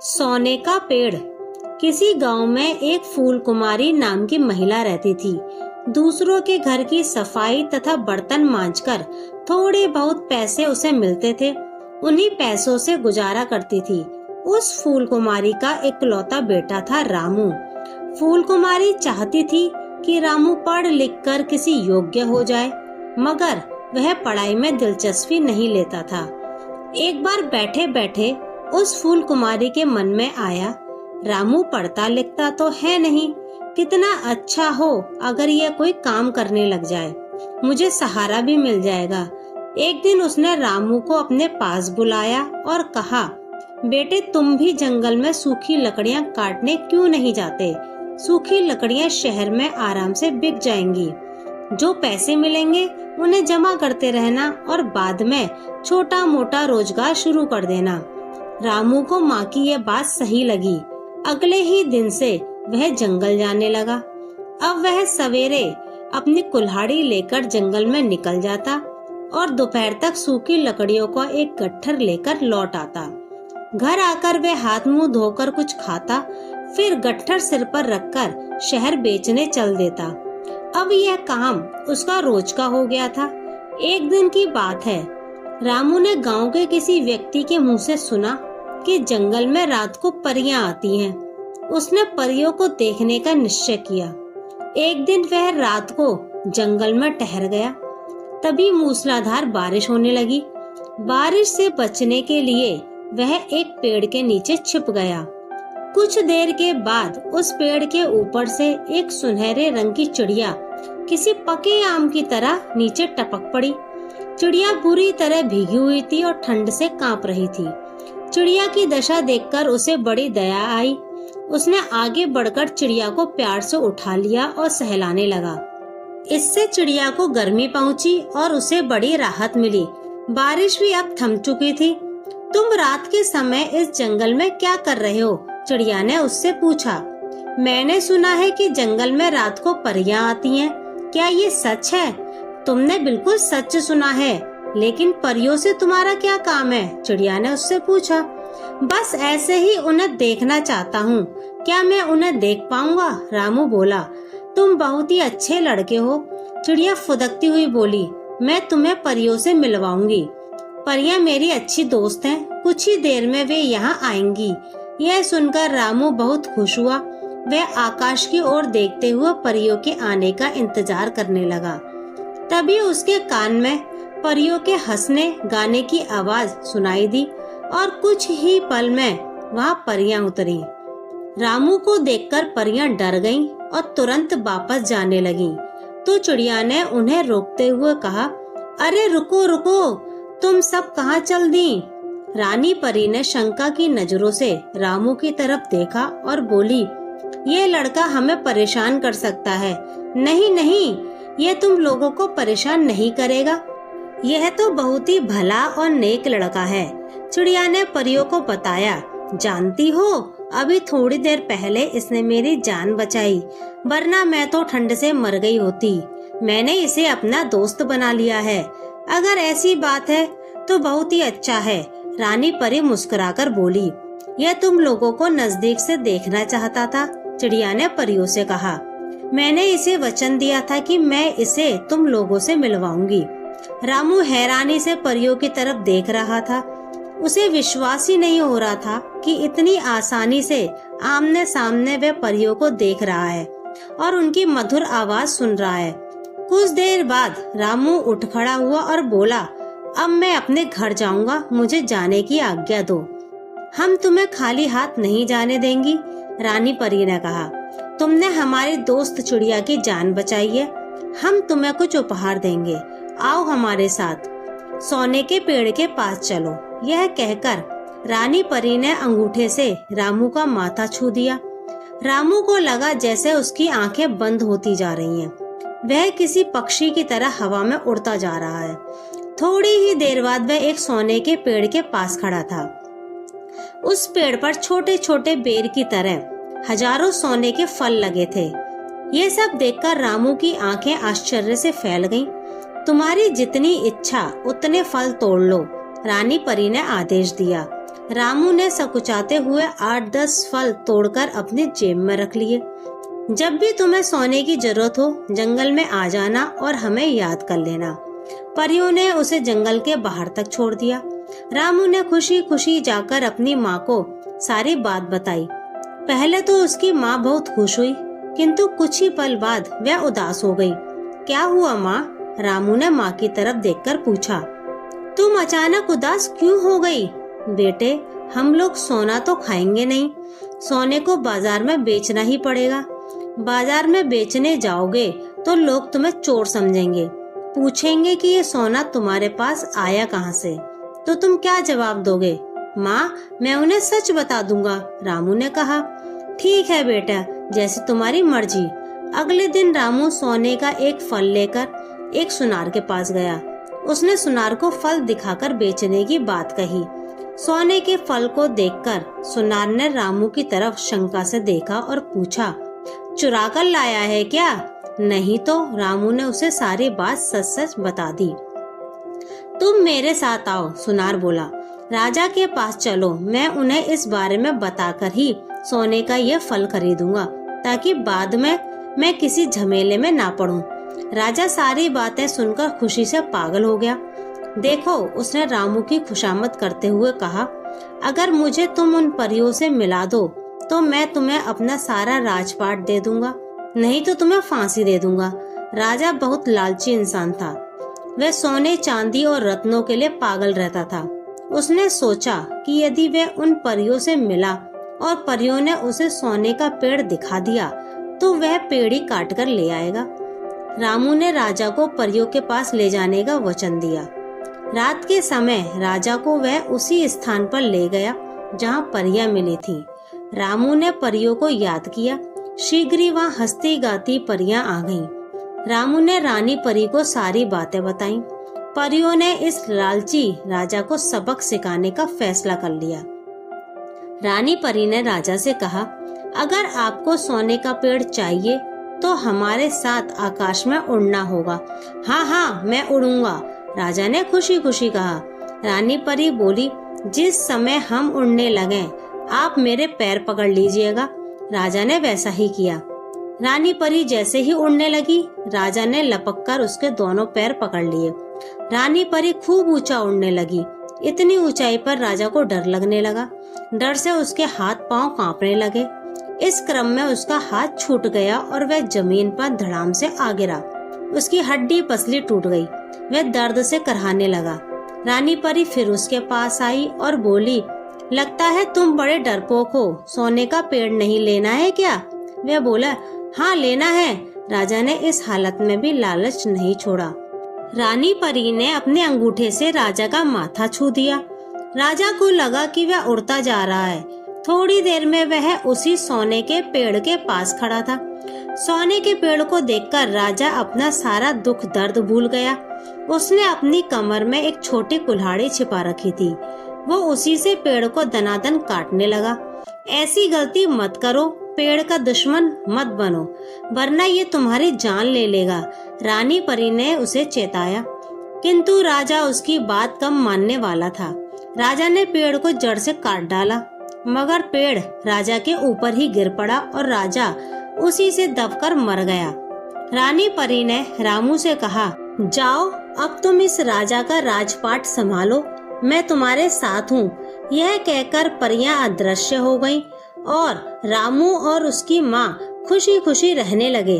सोने का पेड़। किसी गांव में एक फूल कुमारी नाम की महिला रहती थी। दूसरों के घर की सफाई तथा बर्तन मांजकर थोड़े बहुत पैसे उसे मिलते थे। उन्हीं पैसों से गुजारा करती थी। उस फूल कुमारी का इकलौता बेटा था रामू। फूल कुमारी चाहती थी कि रामू पढ़ लिख कर किसी योग्य हो जाए, मगर वह पढ़ाई में दिलचस्पी नहीं लेता था। एक बार बैठे बैठे उस फूल कुमारी के मन में आया, रामू पढ़ता लिखता तो है नहीं, कितना अच्छा हो अगर यह कोई काम करने लग जाए, मुझे सहारा भी मिल जाएगा। एक दिन उसने रामू को अपने पास बुलाया और कहा, बेटे तुम भी जंगल में सूखी लकड़ियां काटने क्यों नहीं जाते? सूखी लकड़ियां शहर में आराम से बिक जाएंगी। जो पैसे मिलेंगे उन्हें जमा करते रहना और बाद में छोटा मोटा रोजगार शुरू कर देना। रामू को माँ की यह बात सही लगी। अगले ही दिन से वह जंगल जाने लगा। अब वह सवेरे अपनी कुल्हाड़ी लेकर जंगल में निकल जाता और दोपहर तक सूखी लकड़ियों का एक गट्ठर लेकर लौट आता। घर आकर वह हाथ मुंह धोकर कुछ खाता, फिर गट्ठर सिर पर रखकर शहर बेचने चल देता। अब यह काम उसका रोज का हो गया था। एक दिन की बात है, रामू ने गांव के किसी व्यक्ति के मुंह से सुना कि जंगल में रात को परियां आती हैं। उसने परियों को देखने का निश्चय किया। एक दिन वह रात को जंगल में ठहर गया। तभी मूसलाधार बारिश होने लगी। बारिश से बचने के लिए वह एक पेड़ के नीचे छिप गया। कुछ देर के बाद उस पेड़ के ऊपर से एक सुनहरे रंग की चिड़िया किसी पके आम की तरह नीचे टपक पड़ी। चिड़िया बुरी तरह भीगी हुई थी और ठंड से कांप रही थी। चिड़िया की दशा देखकर उसे बड़ी दया आई। उसने आगे बढ़कर चिड़िया को प्यार से उठा लिया और सहलाने लगा। इससे चिड़िया को गर्मी पहुंची और उसे बड़ी राहत मिली। बारिश भी अब थम चुकी थी। तुम रात के समय इस जंगल में क्या कर रहे हो? चिड़िया ने उससे पूछा। मैंने सुना है कि जंगल में रात को परियां आती हैं। क्या ये सच है? तुमने बिल्कुल सच सुना है, लेकिन परियों से तुम्हारा क्या काम है? चिड़िया ने उससे पूछा। बस ऐसे ही उन्हें देखना चाहता हूँ। क्या मैं उन्हें देख पाऊंगा? रामू बोला। तुम बहुत ही अच्छे लड़के हो। चिड़िया फुदकती हुई बोली, मैं तुम्हें परियों से मिलवाऊंगी। परियां मेरी अच्छी दोस्त हैं। कुछ ही देर में वे यहाँ आएंगी। यह सुनकर रामू बहुत खुश हुआ। वह आकाश की ओर देखते हुए परियों के आने का इंतजार करने लगा। तभी उसके कान में परियों के हंसने गाने की आवाज सुनाई दी और कुछ ही पल में वहाँ परियां उतरी। रामू को देखकर परियां डर गईं और तुरंत वापस जाने लगीं। तो चिड़िया ने उन्हें रोकते हुए कहा, अरे रुको रुको, तुम सब कहाँ चल दी? रानी परी ने शंका की नजरों से रामू की तरफ देखा और बोली, ये लड़का हमें परेशान कर सकता है। नहीं नहीं, ये तुम लोगों को परेशान नहीं करेगा। यह तो बहुत ही भला और नेक लड़का है। चिड़िया ने परियों को बताया। जानती हो, अभी थोड़ी देर पहले इसने मेरी जान बचाई, वरना मैं तो ठंड से मर गई होती। मैंने इसे अपना दोस्त बना लिया है। अगर ऐसी बात है तो बहुत ही अच्छा है। रानी परी मुस्कुराकर बोली, यह तुम लोगों को नजदीक से देखना चाहता था। चिड़िया ने परियों से कहा, मैंने इसे वचन दिया था कि मैं इसे तुम लोगों से मिलवाऊंगी। रामू हैरानी से परियों की तरफ देख रहा था। उसे विश्वास ही नहीं हो रहा था कि इतनी आसानी से आमने सामने वह परियों को देख रहा है और उनकी मधुर आवाज सुन रहा है। कुछ देर बाद रामू उठ खड़ा हुआ और बोला, अब मैं अपने घर जाऊंगा, मुझे जाने की आज्ञा दो। हम तुम्हें खाली हाथ नहीं जाने देंगी, रानी परी ने कहा। तुमने हमारी दोस्त चिड़िया की जान बचाई है। हम तुम्हें कुछ उपहार देंगे। आओ हमारे साथ, सोने के पेड़ के पास चलो। यह कहकर रानी परी ने अंगूठे से रामू का माथा छू दिया। रामू को लगा जैसे उसकी आंखें बंद होती जा रही हैं। वह किसी पक्षी की तरह हवा में उड़ता जा रहा है। थोड़ी ही देर बाद वह एक सोने के पेड़ के पास खड़ा था। उस पेड़ पर छोटे छोटे बेर की तरह हजारों सोने के फल लगे थे। ये सब देखकर रामू की आंखें आश्चर्य से फैल गईं। तुम्हारी जितनी इच्छा उतने फल तोड़ लो, रानी परी ने आदेश दिया। रामू ने सकुचाते हुए 8-10 फल तोड़कर अपनी जेब में रख लिए। जब भी तुम्हें सोने की जरूरत हो जंगल में आ जाना और हमें याद कर लेना। परियों ने उसे जंगल के बाहर तक छोड़ दिया। रामू ने खुशी खुशी जाकर अपनी माँ को सारी बात बताई। पहले तो उसकी माँ बहुत खुश हुई, किंतु कुछ ही पल बाद वह उदास हो गई। क्या हुआ माँ? रामू ने माँ की तरफ देखकर पूछा। तुम अचानक उदास क्यों हो गई? बेटे, हम लोग सोना तो खाएंगे नहीं, सोने को बाजार में बेचना ही पड़ेगा। बाजार में बेचने जाओगे तो लोग तुम्हें चोर समझेंगे, पूछेंगे कि ये सोना तुम्हारे पास आया कहाँ से, तो तुम क्या जवाब दोगे? माँ, मैं उन्हें सच बता दूंगा, रामू ने कहा। ठीक है बेटा, जैसे तुम्हारी मर्जी। अगले दिन रामू सोने का एक फल लेकर एक सुनार के पास गया। उसने सुनार को फल दिखाकर बेचने की बात कही। सोने के फल को देखकर सुनार ने रामू की तरफ शंका से देखा और पूछा, चुरा कर लाया है क्या? नहीं तो, रामू ने उसे सारी बात सच सच बता दी। तुम मेरे साथ आओ, सुनार बोला। राजा के पास चलो, मैं उन्हें इस बारे में बताकर ही सोने का ये फल खरीदूंगा, ताकि बाद में मैं किसी झमेले में ना पड़ूं। राजा सारी बातें सुनकर खुशी से पागल हो गया। देखो, उसने रामू की खुशामद करते हुए कहा, अगर मुझे तुम उन परियों से मिला दो तो मैं तुम्हें अपना सारा राजपाट दे दूंगा, नहीं तो तुम्हें फांसी दे दूंगा। राजा बहुत लालची इंसान था। वह सोने, चांदी और रत्नों के लिए पागल रहता था। उसने सोचा कि यदि वह उन परियों से मिला और परियों ने उसे सोने का पेड़ दिखा दिया तो वह पेड़ ही काट कर ले आएगा। रामू ने राजा को परियों के पास ले जाने का वचन दिया। रात के समय राजा को वह उसी स्थान पर ले गया जहाँ परियां मिली थी। रामू ने परियों को याद किया। शीघ्र ही वहाँ हंसती गाती परियां आ गईं। रामू ने रानी परी को सारी बातें बताईं। परियों ने इस लालची राजा को सबक सिखाने का फैसला कर लिया। रानी परी ने राजा से कहा, अगर आपको सोने का पेड़ चाहिए तो हमारे साथ आकाश में उड़ना होगा। हाँ हाँ, मैं उड़ूंगा, राजा ने खुशी खुशी कहा। रानी परी बोली, जिस समय हम उड़ने लगे आप मेरे पैर पकड़ लीजिएगा। राजा ने वैसा ही किया। रानी परी जैसे ही उड़ने लगी, राजा ने लपककर उसके दोनों पैर पकड़ लिए। रानी परी खूब ऊंचा उड़ने लगी। इतनी ऊंचाई पर राजा को डर लगने लगा। डर से उसके हाथ पांव कांपने लगे। इस क्रम में उसका हाथ छूट गया और वह जमीन पर धड़ाम से आ गिरा। उसकी हड्डी पसली टूट गई। वह दर्द से कराहने लगा। रानी परी फिर उसके पास आई और बोली, लगता है तुम बड़े डरपोक हो, सोने का पेड़ नहीं लेना है क्या? वह बोला, हाँ लेना है। राजा ने इस हालत में भी लालच नहीं छोड़ा। रानी परी ने अपने अंगूठे से राजा का माथा छू दिया। राजा को लगा कि वह उड़ता जा रहा है। थोड़ी देर में वह उसी सोने के पेड़ के पास खड़ा था। सोने के पेड़ को देखकर राजा अपना सारा दुख दर्द भूल गया। उसने अपनी कमर में एक छोटी कुल्हाड़ी छिपा रखी थी। वो उसी से पेड़ को दनादन काटने लगा। ऐसी गलती मत करो, पेड़ का दुश्मन मत बनो, वरना ये तुम्हारी जान ले लेगा, रानी परी ने उसे चेताया। किंतु राजा उसकी बात कम मानने वाला था। राजा ने पेड़ को जड़ से काट डाला, मगर पेड़ राजा के ऊपर ही गिर पड़ा और राजा उसी से दबकर मर गया। रानी परी ने रामू से कहा, जाओ अब तुम इस राजा का राजपाट संभालो, मैं तुम्हारे साथ हूँ। यह कहकर परियां अदृश्य हो गईं और रामू और उसकी माँ खुशी खुशी रहने लगे।